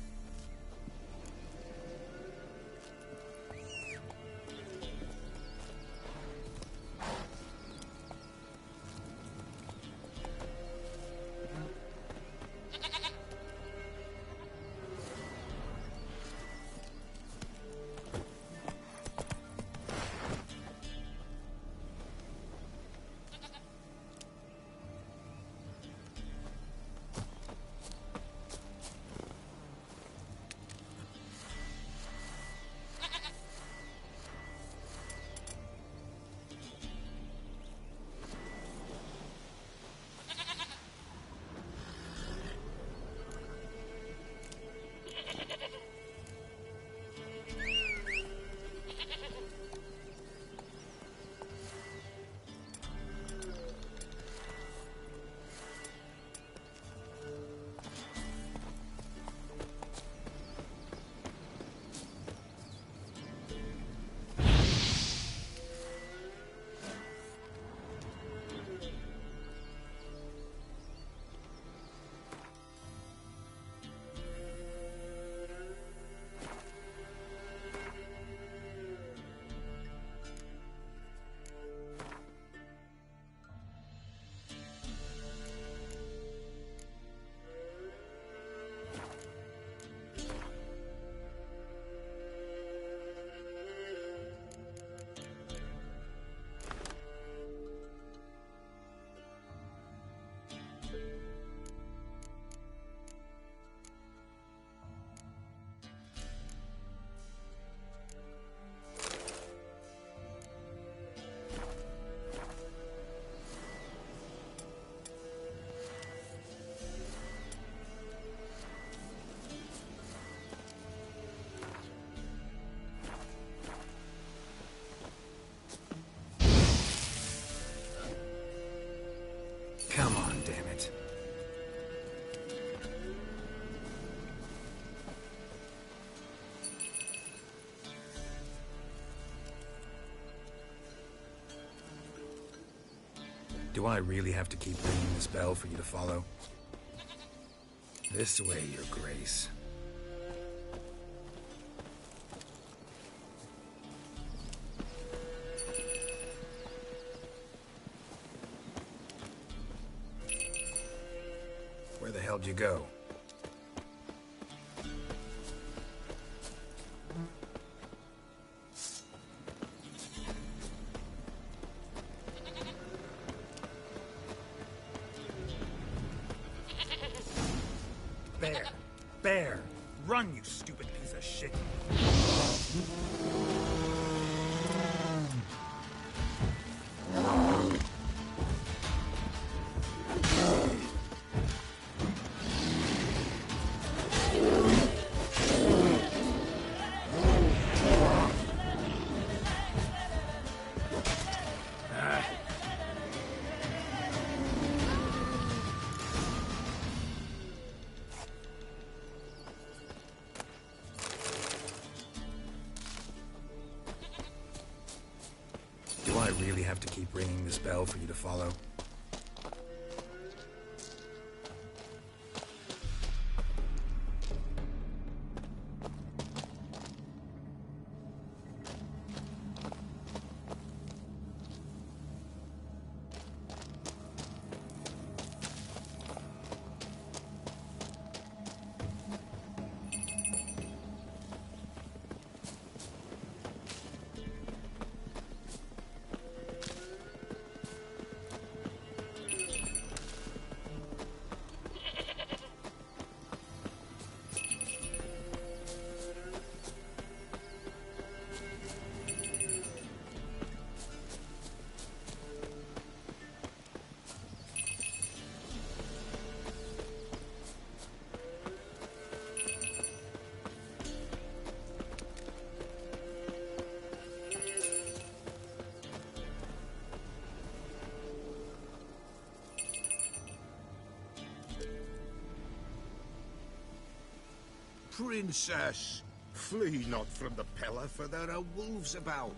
Do I really have to keep ringing this bell for you to follow? This way, Your Grace. Where the hell did you go? Bear! Run, you stupid piece of shit! Do I really have to keep ringing this bell for you to follow? Princess, flee not from the Pella, for there are wolves about.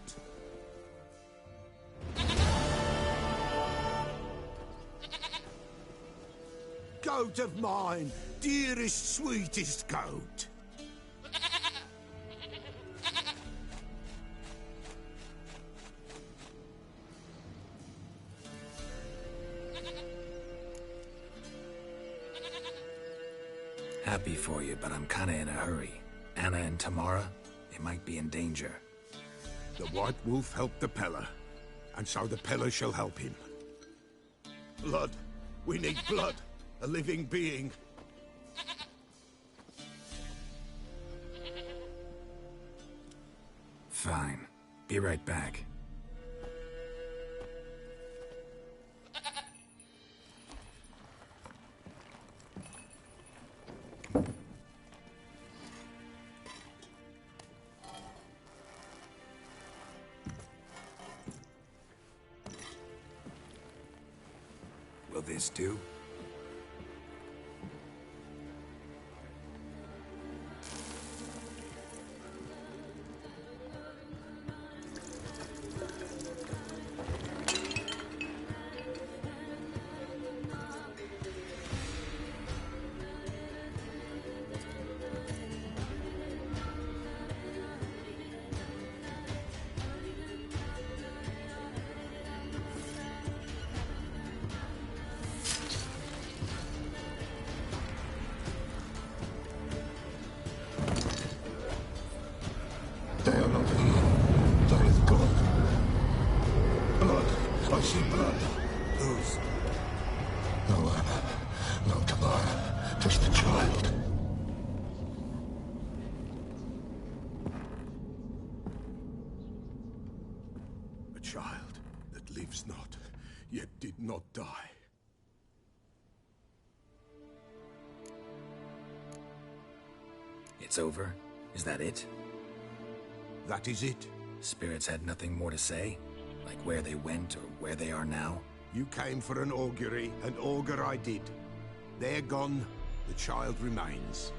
Goat of mine, dearest, sweetest goat. Happy for you, but I'm kinda in a hurry. Anna and Tamara, they might be in danger. The White Wolf helped the Pella, and so the Pella shall help him. Blood. We need blood. A living being. Fine. Be right back. Will this do? They are not here. There is blood. Blood. I see blood. Whose? No Anna. No Tamara. Just the child. A child that lives not, yet did not die. It's over? Is that it? That is it. Spirits had nothing more to say? Like where they went or where they are now? You came for an augury, and augur I did. They're gone, the child remains.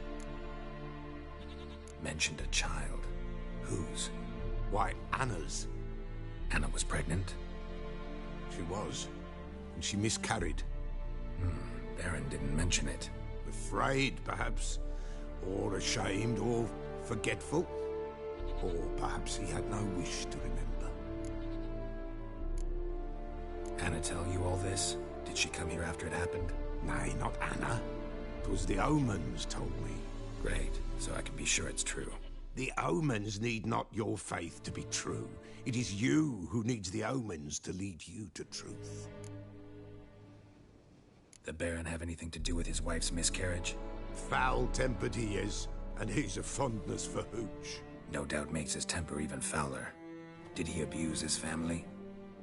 Mentioned a child. Whose? Why, Anna's. Anna was pregnant? She was. and she miscarried. Baron didn't mention it. Afraid, perhaps, or ashamed, or forgetful, or perhaps he had no wish to remember. Anna tell you all this? Did she come here after it happened? Nay, not Anna. 'Twas the omens told me. Great, so I can be sure it's true. The omens need not your faith to be true. It is you who needs the omens to lead you to truth. The Baron have anything to do with his wife's miscarriage? Foul-tempered he is, and he's a fondness for hooch. No doubt makes his temper even fouler. Did he abuse his family?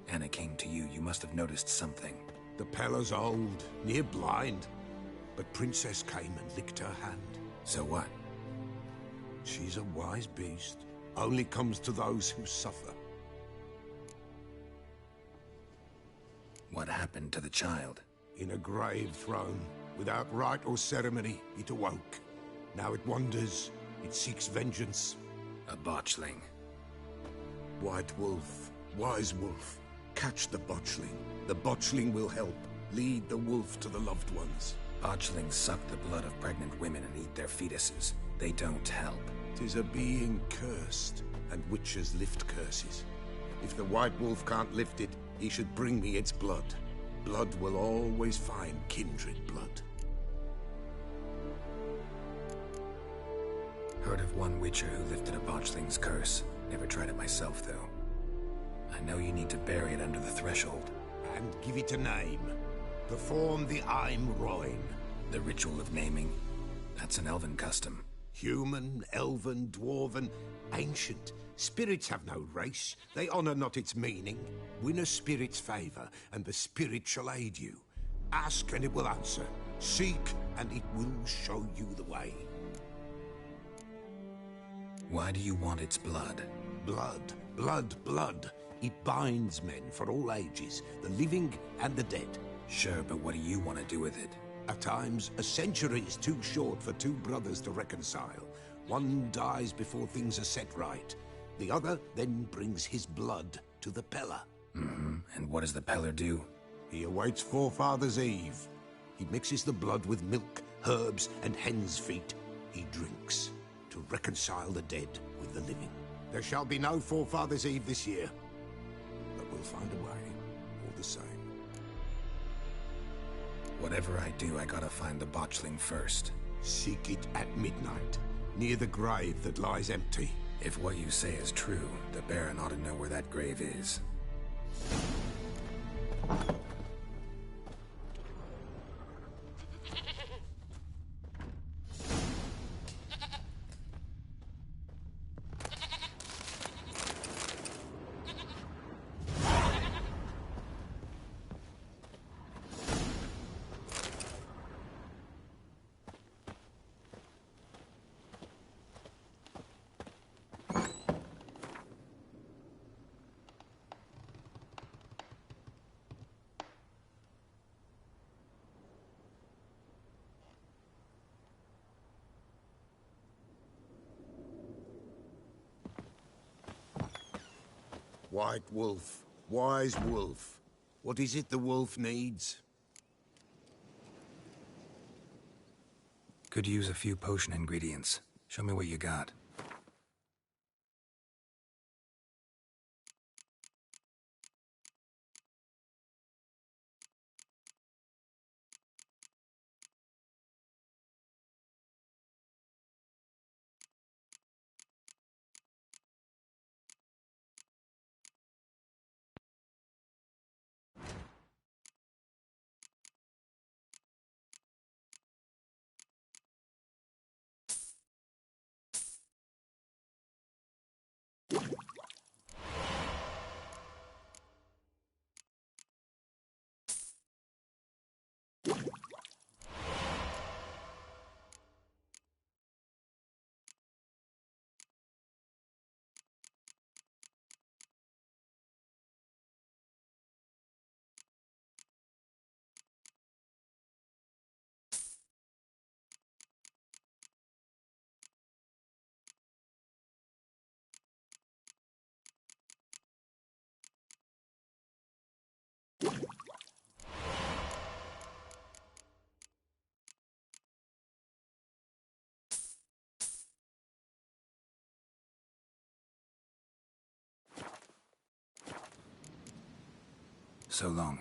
Anna came to you, you must have noticed something. The Pella's old, near blind, but Princess came and licked her hand. So what? She's a wise beast. Only comes to those who suffer. What happened to the child? In a grave thrown, without rite or ceremony, it awoke. Now it wanders, it seeks vengeance. A botchling. White wolf, wise wolf, catch the botchling. The botchling will help, lead the wolf to the loved ones. Botchlings suck the blood of pregnant women and eat their fetuses. They don't help. 'Tis a being cursed, and witches lift curses. If the white wolf can't lift it, he should bring me its blood. Blood will always find kindred blood. Heard of one witcher who lifted a botchling's curse. Never tried it myself, though. I know you need to bury it under the threshold. And give it a name. Perform the Aim Roin. The ritual of naming? That's an elven custom. Human, elven, dwarven, ancient. Spirits have no race. They honor not its meaning. Win a spirit's favor, and the spirit shall aid you. Ask, and it will answer. Seek, and it will show you the way. Why do you want its blood? Blood, blood, blood. It binds men for all ages, the living and the dead. Sure, but what do you want to do with it? At times, a century is too short for two brothers to reconcile. One dies before things are set right. The other then brings his blood to the Pella. And what does the Peller do? He awaits Forefathers' Eve. He mixes the blood with milk, herbs, and hen's feet. He drinks to reconcile the dead with the living. There shall be no Forefathers' Eve this year, but we'll find a way, all the same. Whatever I do, I gotta find the botchling first. Seek it at midnight, near the grave that lies empty. If what you say is true, the Baron ought to know where that grave is. White wolf, wise wolf. What is it the wolf needs? Could use a few potion ingredients. Show me what you got. So long.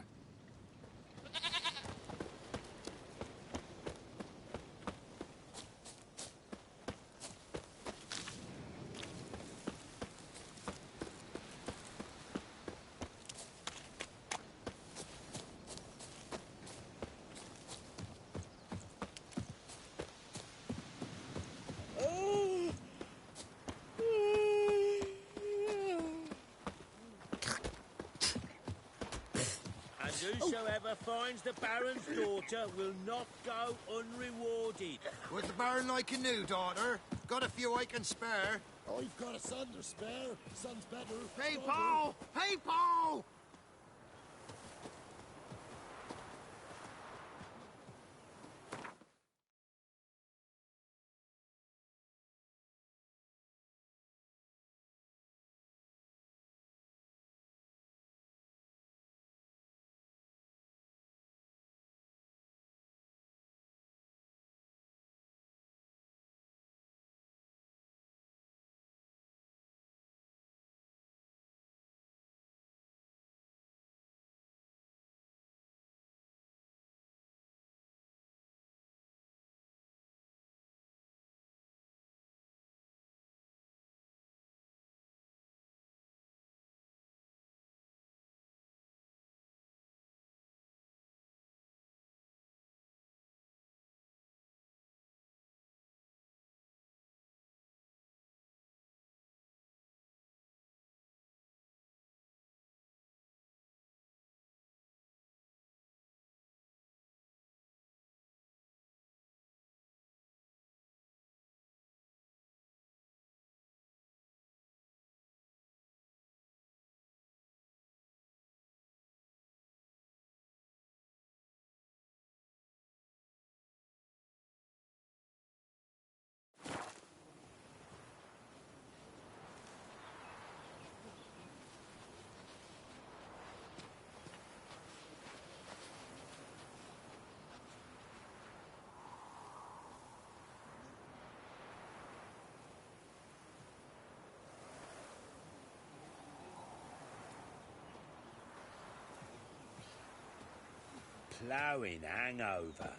Whosoever finds the Baron's daughter will not go unrewarded. What's the Baron like a new daughter? Got a few I can spare. I've got a son to spare. Son's better. Hey, Paul! Hey, Paul! Ploughing hangover.